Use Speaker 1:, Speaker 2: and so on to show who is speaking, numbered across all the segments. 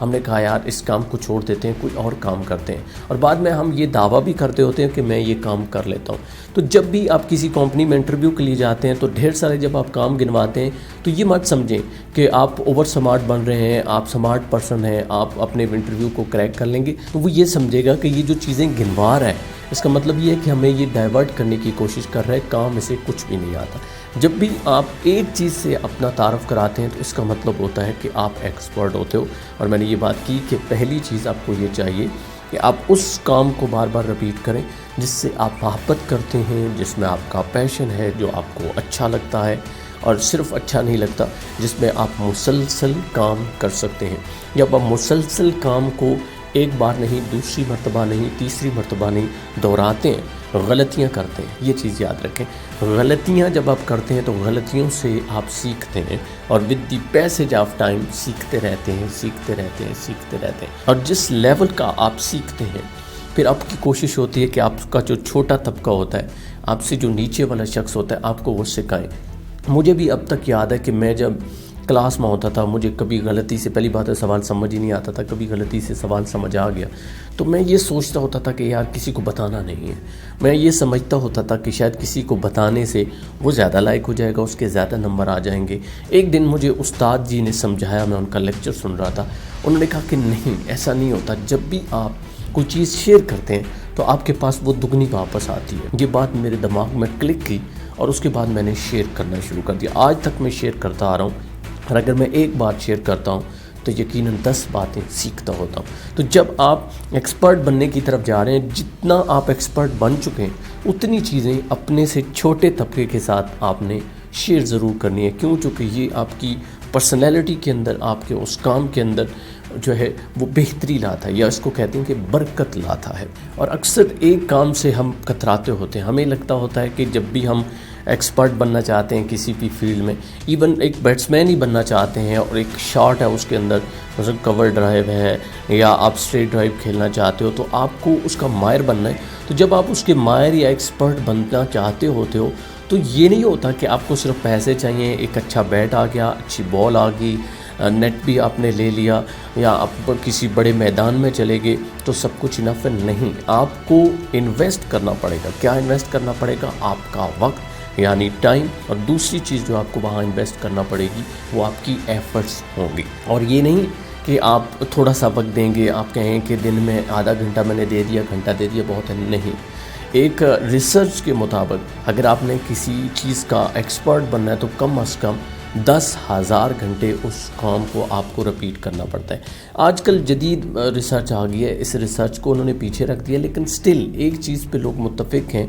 Speaker 1: ہم نے کہا یار اس کام کو چھوڑ دیتے ہیں، کوئی اور کام کرتے ہیں، اور بعد میں ہم یہ دعویٰ بھی کرتے ہوتے ہیں کہ میں یہ کام کر لیتا ہوں۔ تو جب بھی آپ کسی کمپنی میں انٹرویو کے لیے جاتے ہیں تو ڈھیر سارے جب آپ کام گنواتے ہیں تو یہ مت سمجھیں کہ آپ اوور سمارٹ بن رہے ہیں، آپ سمارٹ پرسن ہیں، آپ اپنے انٹرویو کو کریک کر لیں گے، تو وہ یہ سمجھے گا کہ یہ جو چیزیں گنوا رہا ہے اس کا مطلب یہ ہے کہ ہمیں یہ ڈائیورٹ کرنے کی کوشش کر رہا ہے، کام اسے کچھ بھی نہیں آتا۔ جب بھی آپ ایک چیز سے اپنا تعارف کراتے ہیں تو اس کا مطلب ہوتا ہے کہ آپ ایکسپرٹ ہوتے ہو۔ اور میں نے یہ بات کی کہ پہلی چیز آپ کو یہ چاہیے کہ آپ اس کام کو بار بار رپیٹ کریں جس سے آپ محبت کرتے ہیں، جس میں آپ کا پیشن ہے، جو آپ کو اچھا لگتا ہے، اور صرف اچھا نہیں لگتا، جس میں آپ مسلسل کام کر سکتے ہیں۔ جب آپ مسلسل کام کو ایک بار نہیں، دوسری مرتبہ نہیں، تیسری مرتبہ نہیں دہراتے ہیں، غلطیاں کرتے ہیں، یہ چیز یاد رکھیں، غلطیاں جب آپ کرتے ہیں تو غلطیوں سے آپ سیکھتے ہیں، اور with the passage of time سیکھتے رہتے ہیں، سیکھتے رہتے ہیں، سیکھتے رہتے ہیں، اور جس لیول کا آپ سیکھتے ہیں پھر آپ کی کوشش ہوتی ہے کہ آپ کا جو چھوٹا طبقہ ہوتا ہے، آپ سے جو نیچے والا شخص ہوتا ہے، آپ کو وہ سکھائیں۔ مجھے بھی اب تک یاد ہے کہ میں جب کلاس میں ہوتا تھا، مجھے کبھی غلطی سے، پہلی بات ہے سوال سمجھ ہی نہیں آتا تھا، کبھی غلطی سے سوال سمجھ آ گیا تو میں یہ سوچتا ہوتا تھا کہ یار کسی کو بتانا نہیں ہے، میں یہ سمجھتا ہوتا تھا کہ شاید کسی کو بتانے سے وہ زیادہ لائق ہو جائے گا، اس کے زیادہ نمبر آ جائیں گے۔ ایک دن مجھے استاد جی نے سمجھایا، میں ان کا لیکچر سن رہا تھا، انہوں نے کہا کہ نہیں، ایسا نہیں ہوتا، جب بھی آپ کوئی چیز شیئر کرتے ہیں تو آپ کے پاس وہ دگنی واپس آتی ہے۔ یہ بات میرے دماغ میں کلک کی اور اس کے بعد میں نے شیئر کرنا شروع کر دیا۔ آج تک میں شیئر کرتا آ رہا ہوں، اور اگر میں ایک بات شیئر کرتا ہوں تو یقیناً 10 باتیں سیکھتا ہوتا ہوں۔ تو جب آپ ایکسپرٹ بننے کی طرف جا رہے ہیں، جتنا آپ ایکسپرٹ بن چکے ہیں اتنی چیزیں اپنے سے چھوٹے طبقے کے ساتھ آپ نے شیئر ضرور کرنی ہے، کیوں؟ چونکہ یہ آپ کی پرسنالٹی کے اندر، آپ کے اس کام کے اندر جو ہے وہ بہتری لاتا ہے، یا اس کو کہتے ہیں کہ برکت لاتا ہے۔ اور اکثر ایک کام سے ہم کتراتے ہوتے ہیں، ہمیں لگتا ہوتا ہے کہ جب بھی ہم ایکسپرٹ بننا چاہتے ہیں کسی بھی فیلڈ میں، ایون ایک بیٹسمین ہی بننا چاہتے ہیں اور ایک شاٹ ہے اس کے اندر، مثلا کور ڈرائیو ہے یا آپ اسٹریٹ ڈرائیو کھیلنا چاہتے ہو تو آپ کو اس کا ماہر بننا ہے۔ تو جب آپ اس کے ماہر یا ایکسپرٹ بننا چاہتے ہوتے ہو تو یہ نہیں ہوتا کہ آپ کو صرف پیسے چاہیے، ایک اچھا بیٹ آ گیا، اچھی بال آ گئی، نیٹ بھی آپ نے لے لیا، یا آپ کسی بڑے میدان میں چلے گئے تو سب کچھ انف نہیں۔ آپ کو انویسٹ کرنا پڑے گا۔ کیا انویسٹ کرنا پڑے گا؟ آپ کا وقت یعنی ٹائم، اور دوسری چیز جو آپ کو وہاں انویسٹ کرنا پڑے گی وہ آپ کی ایفرٹس ہوں گی۔ اور یہ نہیں کہ آپ تھوڑا سا وقت دیں گے، آپ کہیں کہ دن میں آدھا گھنٹہ میں نے دے دیا، گھنٹہ دے دیا، بہت ہے، نہیں۔ ایک ریسرچ کے مطابق اگر آپ نے کسی چیز کا ایکسپرٹ بننا ہے تو کم از کم 10,000 گھنٹے اس کام کو آپ کو رپیٹ کرنا پڑتا ہے۔ آج کل جدید ریسرچ آ گئی ہے، اس ریسرچ کو انہوں نے پیچھے رکھ دیا، لیکن سٹل ایک چیز پہ لوگ متفق ہیں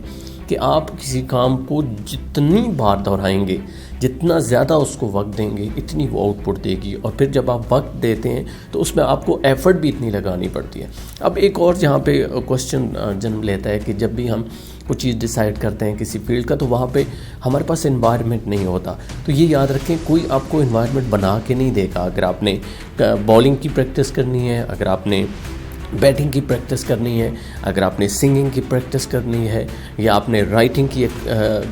Speaker 1: کہ آپ کسی کام کو جتنی بار دہرائیں گے، جتنا زیادہ اس کو وقت دیں گے، اتنی وہ آؤٹ پٹ دے گی، اور پھر جب آپ وقت دیتے ہیں تو اس میں آپ کو ایفرٹ بھی اتنی لگانی پڑتی ہے۔ اب ایک اور جہاں پہ کوشچن جنم لیتا ہے کہ جب بھی ہم کچھ چیز ڈیسائیڈ کرتے ہیں کسی فیلڈ کا تو وہاں پہ ہمارے پاس انوائرمنٹ نہیں ہوتا، تو یہ یاد رکھیں کوئی آپ کو انوائرمنٹ بنا کے نہیں دے گا۔ اگر آپ نے بالنگ کی پریکٹس کرنی ہے، اگر آپ نے بیٹنگ کی پریکٹس کرنی ہے، اگر آپ نے سنگنگ کی پریکٹس کرنی ہے، یا آپ نے رائٹنگ کی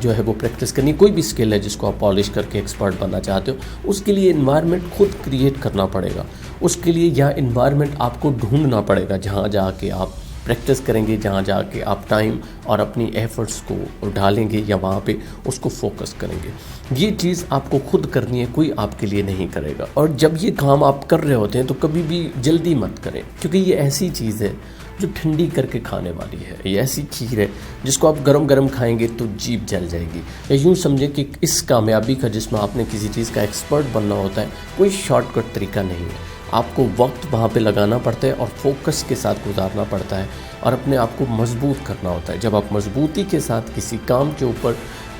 Speaker 1: جو ہے وہ پریکٹس کرنی ہے، کوئی بھی اسکل ہے جس کو آپ پالش کر کے ایکسپرٹ بننا چاہتے ہو، اس کے لیے انوائرمنٹ خود کریٹ کرنا پڑے گا۔ اس کے لیے یا انوائرمنٹ آپ کو ڈھونڈنا پڑے گا جہاں جا کے آپ پریکٹس کریں گے، جہاں جا کے آپ ٹائم اور اپنی ایفرٹس کو ڈالیں گے، یا وہاں پہ اس کو فوکس کریں گے۔ یہ چیز آپ کو خود کرنی ہے، کوئی آپ کے لیے نہیں کرے گا۔ اور جب یہ کام آپ کر رہے ہوتے ہیں تو کبھی بھی جلدی مت کریں، کیونکہ یہ ایسی چیز ہے جو ٹھنڈی کر کے کھانے والی ہے۔ یہ ایسی کھیر ہے جس کو آپ گرم گرم کھائیں گے تو جیب جل جائے گی۔ یا یوں سمجھیں کہ اس کامیابی کا، جس میں آپ نے کسی چیز کا ایکسپرٹ بننا ہوتا ہے، کوئی شارٹ کٹ طریقہ نہیں ہے۔ آپ کو وقت وہاں پہ لگانا پڑتا ہے اور فوکس کے ساتھ گزارنا پڑتا ہے، اور اپنے آپ کو مضبوط کرنا ہوتا ہے۔ جب آپ مضبوطی کے ساتھ کسی کام کے اوپر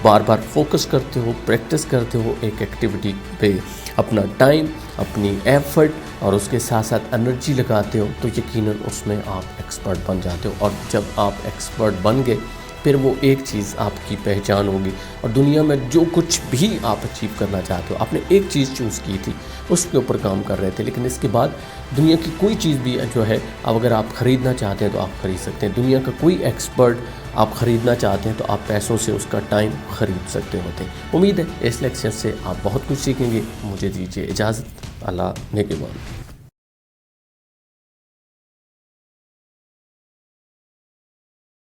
Speaker 1: بار بار فوکس کرتے ہو، پریکٹس کرتے ہو، ایک ایکٹیویٹی پہ اپنا ٹائم، اپنی ایفرٹ اور اس کے ساتھ ساتھ انرجی لگاتے ہو، تو یقیناً اس میں آپ ایکسپرٹ بن جاتے ہو۔ اور جب آپ ایکسپرٹ بن گئے پھر وہ ایک چیز آپ کی پہچان ہوگی، اور دنیا میں جو کچھ بھی آپ اچیو کرنا چاہتے ہو، آپ نے ایک چیز چوز کی تھی، اس کے اوپر کام کر رہے تھے، لیکن اس کے بعد دنیا کی کوئی چیز بھی جو ہے اب اگر آپ خریدنا چاہتے ہیں تو آپ خرید سکتے ہیں۔ دنیا کا کوئی ایکسپرٹ آپ خریدنا چاہتے ہیں تو آپ پیسوں سے اس کا ٹائم خرید سکتے ہوتے ہیں۔ امید ہے اس لیکچر سے آپ بہت کچھ سیکھیں گے۔ مجھے دیجیے اجازت، اللہ نگہبان۔